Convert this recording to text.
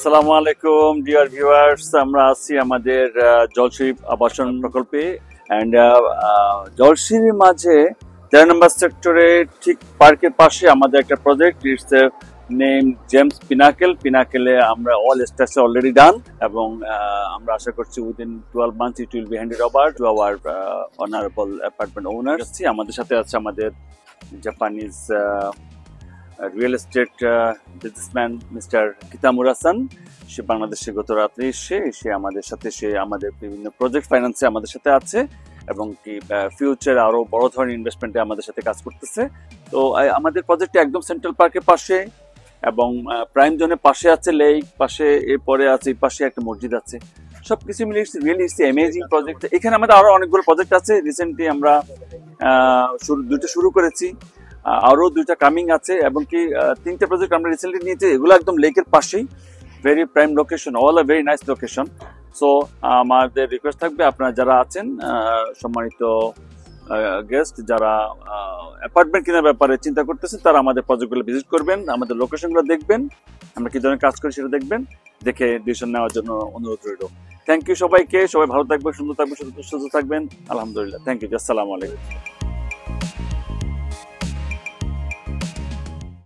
আসসালামু আলাইকুম dear viewers, আমরা আছি আমাদের জলশিরি আবাসন প্রকল্পে অ্যান্ড জলশিরির মাঝে 13 নম্বর সেক্টরে ঠিক পার্কের পাশে আমাদের একটা প্রজেক্ট, ইটস নেম জেমস পিনাকেলে আমরা অল স্ট্রাকচার অলরেডি ডান এবং আমরা আশা করছি within 12 months it will be handed over to our honourable apartment owners. আমাদের সাথে আছে আমাদের Japanese real estate businessman mister Kitamura Hasan. সে বাংলাদেশে গত রাত্রে সে আমাদের বিভিন্ন প্রজেক্ট ফাইন্যান্সে আমাদের সাথে আছে এবং কি ফিউচার আরো বড় ধরনের ইনভেস্টমেন্টে আমাদের সাথে কাজ করতেছে। তো আমাদের প্রজেক্টটা একদম সেন্ট্রাল পার্কের পাশে এবং প্রাইম জোনের পাশে আছে লেক, পাশে এরপরে আছে এই পাশে একটা মসজিদ আছে। সবকিছু মিলিয়ে রিয়েলি অ্যামেজিং প্রজেক্ট। এখানে আমাদের আরো অনেকগুলো প্রজেক্ট আছে। রিসেন্টলি আমরা দুটো শুরু করেছি, আরো দুইটা কামিং আছে এবং কি 3টে প্রজেক্ট আমরা রিসেন্টলি নিয়েছি। এগুলো একদম লেকের পাশেই, very prime location, all very nice location. So আমাদের রিকোয়েস্ট থাকবে আপনারা যারা আছেন সম্মানিত গেস্ট, যারা অ্যাপার্টমেন্ট কেনার ব্যাপারে চিন্তা করতেছেন, তারা আমাদের প্রজেক্টগুলো ভিজিট করবেন, আমাদের লোকেশনগুলো দেখবেন, আমরা কি ধরনের কাজ করি সেটা দেখবেন, দেখে ডিসিশন নেওয়ার জন্য অনুরোধ রইল। থ্যাংক ইউ সবাইকে। সবাই ভালো থাকবেন, সুন্দর থাকবেন, সুস্থ থাকবেন। আলহামদুলিল্লাহ, থ্যাংক ইউ। আসসালামু আলাইকুম।